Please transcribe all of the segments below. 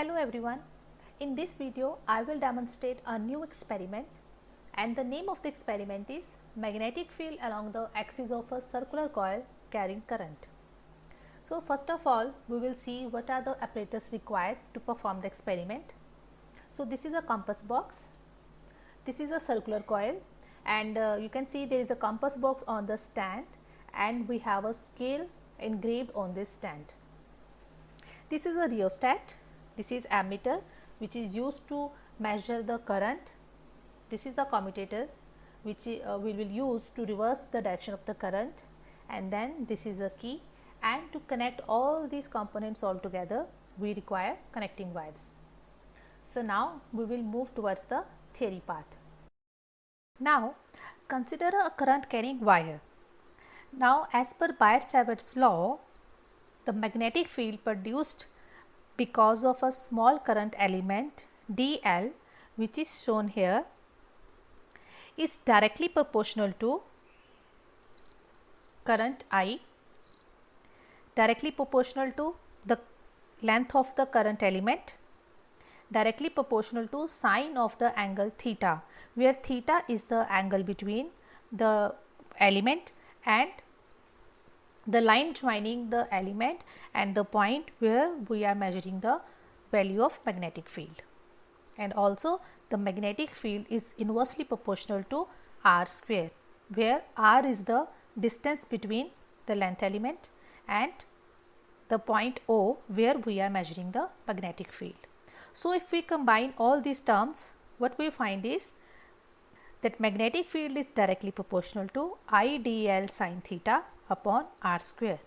Hello everyone, in this video I will demonstrate a new experiment and the name of the experiment is magnetic field along the axis of a circular coil carrying current. So first of all we will see what are the apparatus required to perform the experiment. So this is a compass box, this is a circular coil and you can see there is a compass box on the stand and we have a scale engraved on this stand. This is a rheostat. This is ammeter which is used to measure the current. This is the commutator which we will use to reverse the direction of the current, and then this is a key, and to connect all these components all together we require connecting wires. So now we will move towards the theory part. Now consider a current carrying wire. Now as per Biot-Savart's law, the magnetic field produced because of a small current element dl, which is shown here, is directly proportional to current I, directly proportional to the length of the current element, directly proportional to sine of the angle theta, where theta is the angle between the element and the line joining the element and the point where we are measuring the value of magnetic field. And also the magnetic field is inversely proportional to r square, where r is the distance between the length element and the point O where we are measuring the magnetic field. So if we combine all these terms, what we find is that magnetic field is directly proportional to I dl sine theta upon r square.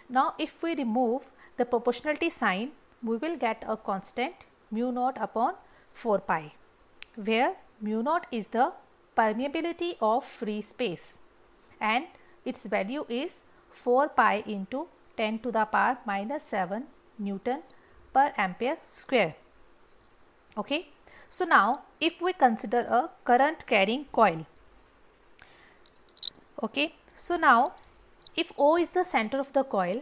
Now if we remove the proportionality sign, we will get a constant mu naught upon 4 pi, where mu naught is the permeability of free space and its value is 4 pi into 10 to the power minus 7 Newton per ampere square. Okay. So now if we consider a current carrying coil, okay, so now if O is the center of the coil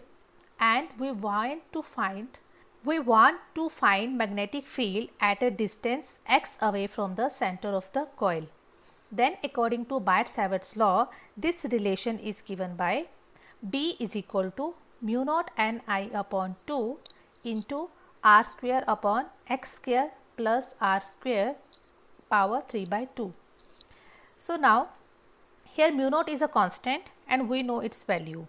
and we want to find magnetic field at a distance x away from the center of the coil, then according to Biot-Savart's law, this relation is given by B is equal to mu naught Ni upon 2 into r square upon x square plus r square power 3 by 2. So now here mu naught is a constant and we know its value.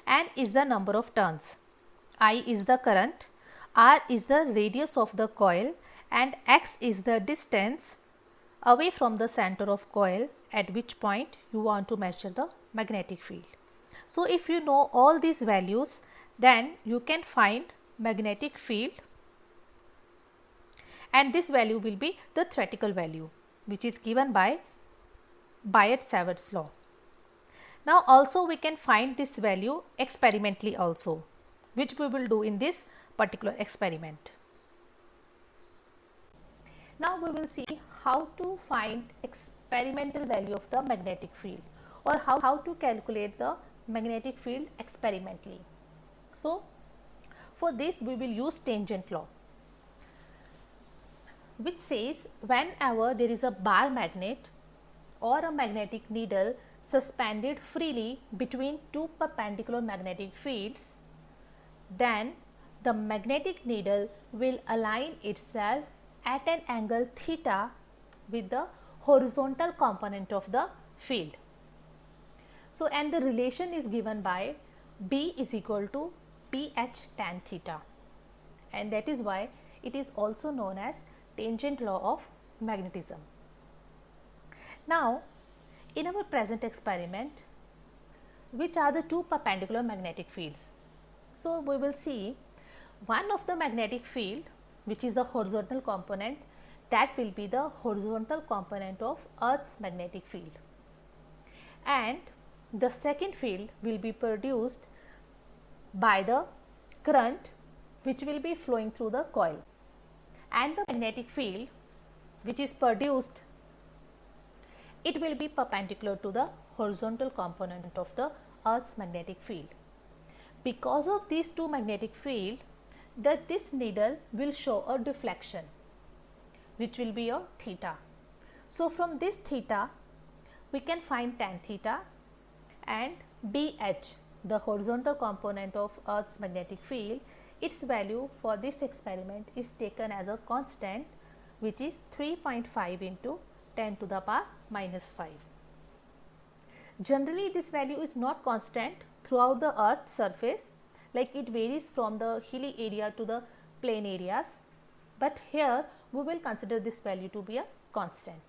N is the number of turns, I is the current, r is the radius of the coil and x is the distance away from the center of coil at which point you want to measure the magnetic field. So if you know all these values, then you can find magnetic field, and this value will be the theoretical value which is given by Biot-Savart's law. Now also we can find this value experimentally also, which we will do in this particular experiment. Now we will see how to find experimental value of the magnetic field, or how to calculate the magnetic field experimentally. So for this we will use tangent law, which says whenever there is a bar magnet or a magnetic needle suspended freely between two perpendicular magnetic fields, then the magnetic needle will align itself at an angle theta with the horizontal component of the field. So and the relation is given by B is equal to PH tan theta, and that is why it is also known as tangent law of magnetism. Now in our present experiment, which are the two perpendicular magnetic fields? So we will see one of the magnetic field, which is the horizontal component, that will be the horizontal component of Earth's magnetic field, and the second field will be produced by the current which will be flowing through the coil, and the magnetic field which is produced, it will be perpendicular to the horizontal component of the Earth's magnetic field. Because of these two magnetic field, that this needle will show a deflection, which will be your theta. So from this theta we can find tan theta, and BH, the horizontal component of Earth's magnetic field, its value for this experiment is taken as a constant, which is 3.5 into 10 to the power minus 5. Generally this value is not constant throughout the Earth's surface, like it varies from the hilly area to the plain areas, but here we will consider this value to be a constant.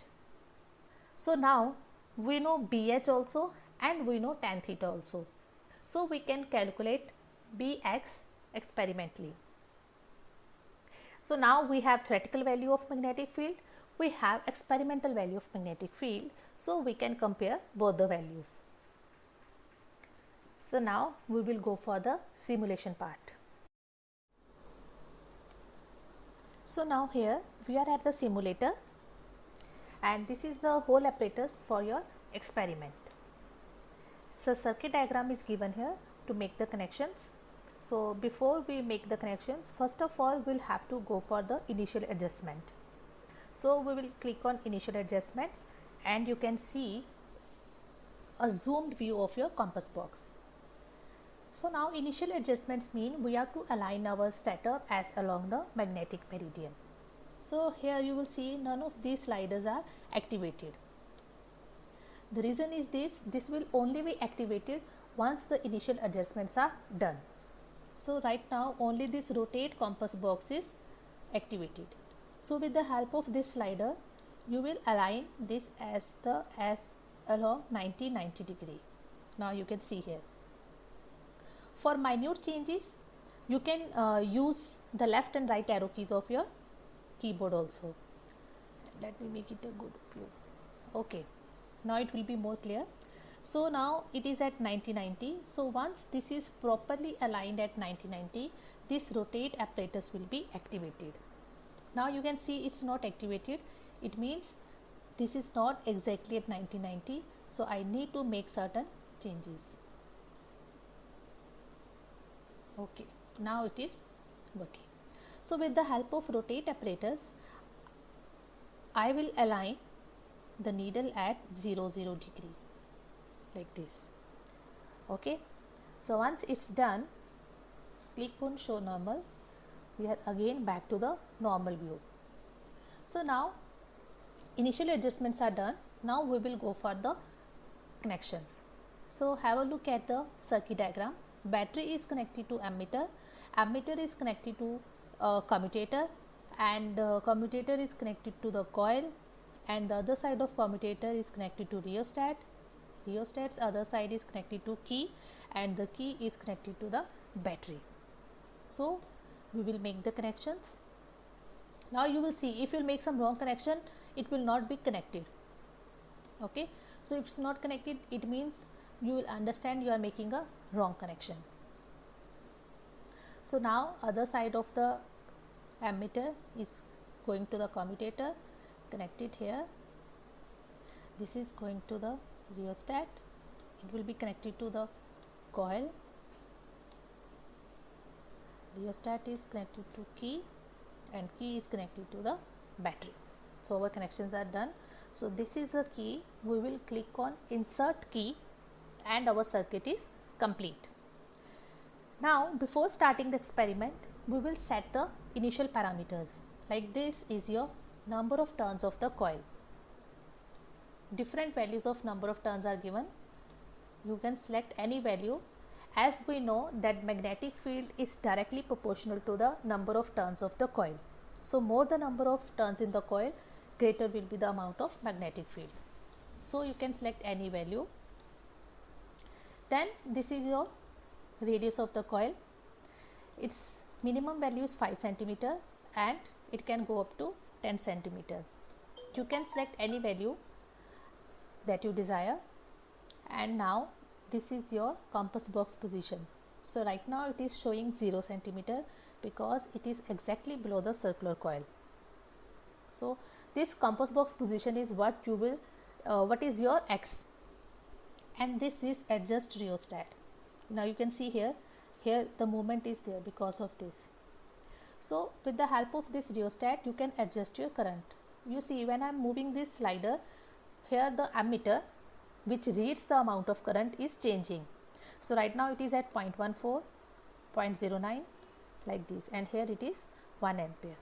So now we know BH also and we know tan theta also. So we can calculate Bx experimentally. So now we have theoretical value of magnetic field, we have experimental value of magnetic field, so we can compare both the values. So now we will go for the simulation part. So now here we are at the simulator, and this is the whole apparatus for your experiment. So circuit diagram is given here to make the connections. So before we make the connections, first of all we will have to go for the initial adjustment. So we will click on initial adjustments, and you can see a zoomed view of your compass box. So now initial adjustments mean we have to align our setup as along the magnetic meridian. So here you will see none of these sliders are activated. The reason is this will only be activated once the initial adjustments are done. So right now only this rotate compass box is activated. So with the help of this slider you will align this as along 90 degree. Now you can see here. For minute changes you can use the left and right arrow keys of your keyboard also. Let me make it a good view. Okay, now it will be more clear. So now it is at 90. So once this is properly aligned at 90, this rotate apparatus will be activated. Now you can see it's not activated. It means this is not exactly at 90. So I need to make certain changes. Okay, now it is working. So with the help of rotate apparatus, I will align the needle at 0 degree like this. Okay, so once it's done, click on show normal. We are again back to the normal view. So now initial adjustments are done. Now we will go for the connections. So have a look at the circuit diagram. Battery is connected to ammeter, ammeter is connected to commutator, and commutator is connected to the coil, and the other side of commutator is connected to rheostat. Rheostat's other side is connected to key, and the key is connected to the battery. So we will make the connections. Now you will see if you will make some wrong connection, it will not be connected. Okay, so if it's not connected, it means you will understand you are making a wrong connection. So now other side of the ammeter is going to the commutator, connected here. This is going to the rheostat, it will be connected to the coil. Rheostat is connected to key, and key is connected to the battery. So our connections are done. So this is the key. We will click on insert key and our circuit is complete. Now before starting the experiment, we will set the initial parameters. Like this is your number of turns of the coil. Different values of number of turns are given. You can select any value. As we know that magnetic field is directly proportional to the number of turns of the coil. So more the number of turns in the coil, greater will be the amount of magnetic field. So you can select any value. Then this is your radius of the coil. Its minimum value is 5 cm and it can go up to 10 cm. You can select any value that you desire. And now this is your compass box position. So right now it is showing 0 cm because it is exactly below the circular coil. So this compass box position is what you will what is your X, and this is adjust rheostat. Now you can see here the movement is there because of this. So with the help of this rheostat you can adjust your current. You see, when I am moving this slider, here the ammeter which reads the amount of current is changing. So right now it is at 0.14, 0.09 like this, and here it is 1 ampere.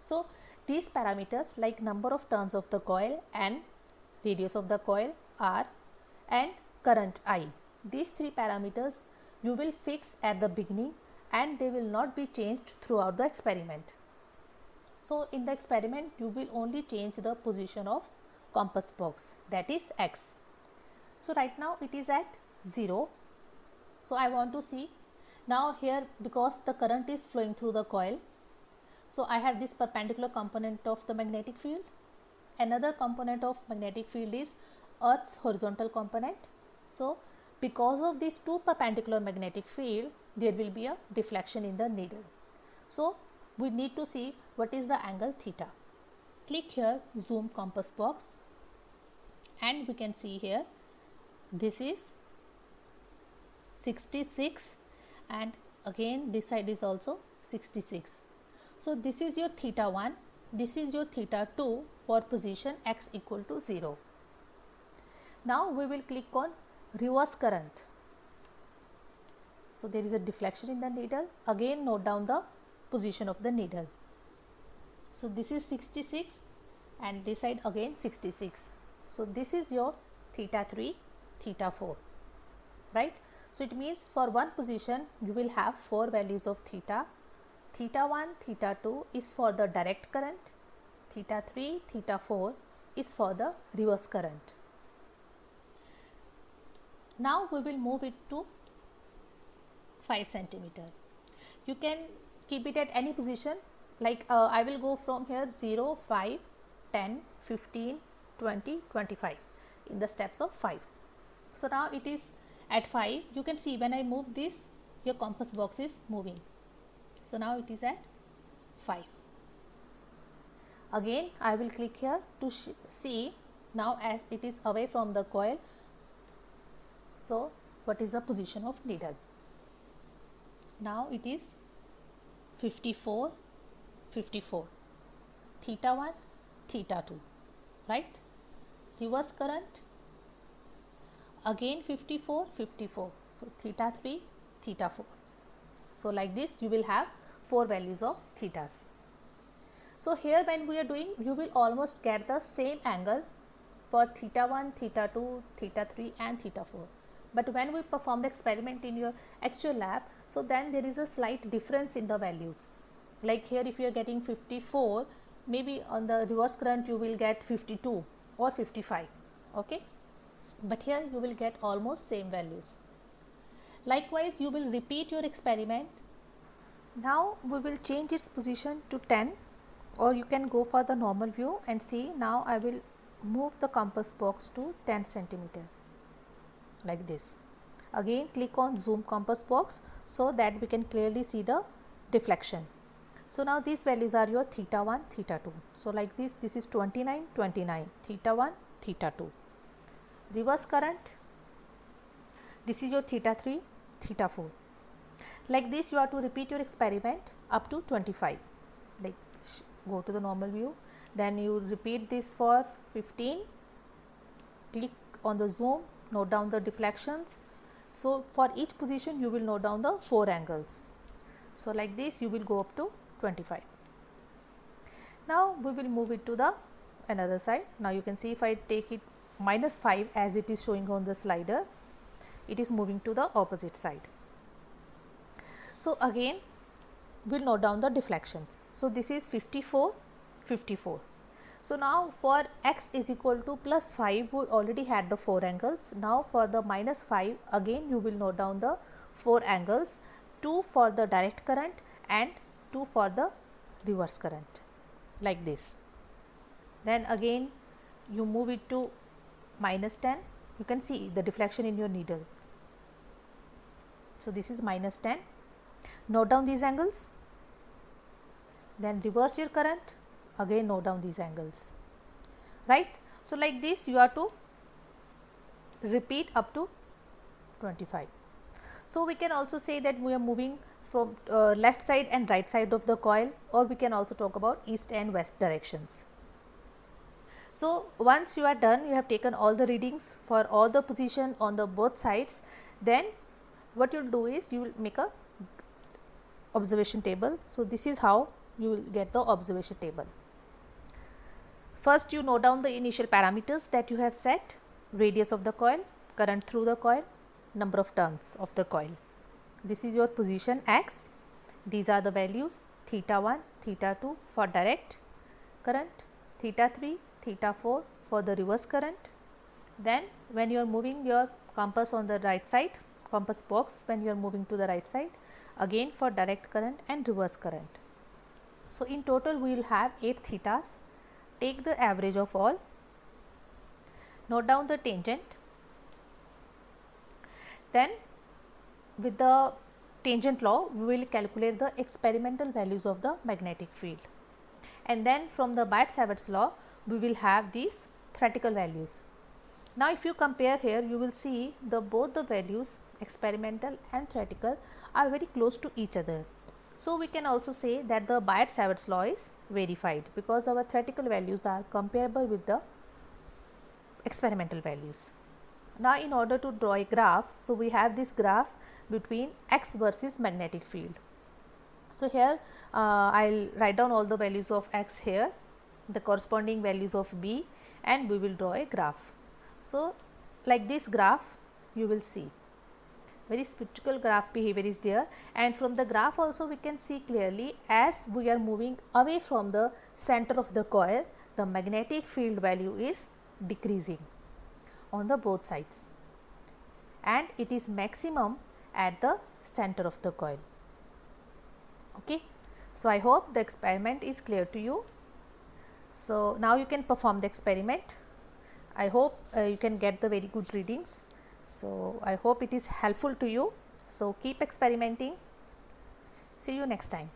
So these parameters like number of turns of the coil and radius of the coil R and current I, these three parameters you will fix at the beginning and they will not be changed throughout the experiment. So in the experiment you will only change the position of compass box, that is X. So right now it is at 0. So I want to see now here, because the current is flowing through the coil, so I have this perpendicular component of the magnetic field. Another component of magnetic field is Earth's horizontal component. So because of these two perpendicular magnetic field, there will be a deflection in the needle. So we need to see what is the angle theta. Click here zoom compass box and we can see here this is 66 and again this side is also 66. So this is your theta 1, this is your theta 2 for position X equal to 0. Now we will click on reverse current. So there is a deflection in the needle. Again note down the position of the needle. So this is 66 and this side again 66. So this is your theta 3, theta 4, right? So it means for one position you will have 4 values of theta. Theta 1, theta 2 is for the direct current. Theta 3, theta 4 is for the reverse current. Now we will move it to 5 centimeter. You can keep it at any position, like I will go from here 0, 5, 10, 15, 20, 25 in the steps of 5. So now it is at 5. You can see when I move this, your compass box is moving. So now it is at 5. Again I will click here to see now as it is away from the coil. So what is the position of needle? Now it is 54, 54, theta 1, theta 2, right? Reverse current, again 54, 54, so theta 3, theta 4. So like this you will have 4 values of thetas. So here when we are doing, you will almost get the same angle for theta 1, theta 2, theta 3 and theta 4. But when we perform the experiment in your actual lab, so then there is a slight difference in the values. Like here if you are getting 54, maybe on the reverse current you will get 52 or 55, okay? But here you will get almost same values. Likewise you will repeat your experiment. Now we will change its position to 10, or you can go for the normal view and see. Now I will move the compass box to 10 centimeter like this. Again click on zoom compass box so that we can clearly see the deflection. So now these values are your theta 1, theta 2. So like this is 29, 29, theta 1, theta 2. Reverse current, this is your theta 3, theta 4. Like this you have to repeat your experiment up to 25. Like go to the normal view, then you repeat this for 15, click on the zoom, note down the deflections. So for each position you will note down the 4 angles. So like this you will go up to 25. Now we will move it to the another side. Now you can see if I take it -5 as it is showing on the slider, it is moving to the opposite side. So again we'll note down the deflections. So this is 54, 54. So now for x is equal to +5, we already had the 4 angles. Now for the -5, again you will note down the 4 angles, 2 for the direct current and 2 for the reverse current, like this. Then again you move it to -10. You can see the deflection in your needle. So this is -10. Note down these angles. Then reverse your current. Again note down these angles, right? So like this you have to repeat up to 25. So we can also say that we are moving from left side and right side of the coil, or we can also talk about east and west directions. So, once you are done, you have taken all the readings for all the position on the both sides, then what you will do is you will make a observation table. So, this is how you will get the observation table. First, you note down the initial parameters that you have set: radius of the coil, current through the coil, number of turns of the coil. This is your position x. These are the values: theta 1, theta 2 for direct current, theta 3, theta 4 for the reverse current. Then when you are moving your compass on the right side, compass box when you are moving to the right side, again for direct current and reverse current. So, in total we will have 8 thetas. Take the average of all, note down the tangent, then with the tangent law we will calculate the experimental values of the magnetic field, and then from the Biot-Savart's law we will have these theoretical values. Now, if you compare here, you will see both the values, experimental and theoretical, are very close to each other. So, we can also say that the Biot-Savart's law is verified, because our theoretical values are comparable with the experimental values. Now, in order to draw a graph, so we have this graph between x versus magnetic field. So, here I will write down all the values of x here, the corresponding values of b, and we will draw a graph. So, like this graph you will see very symmetrical graph behavior is there, and from the graph also we can see clearly, as we are moving away from the center of the coil, the magnetic field value is decreasing on the both sides, and it is maximum at the center of the coil. Okay. So, I hope the experiment is clear to you. So, now you can perform the experiment. I hope you can get the very good readings. So, I hope it is helpful to you. So, keep experimenting. See you next time.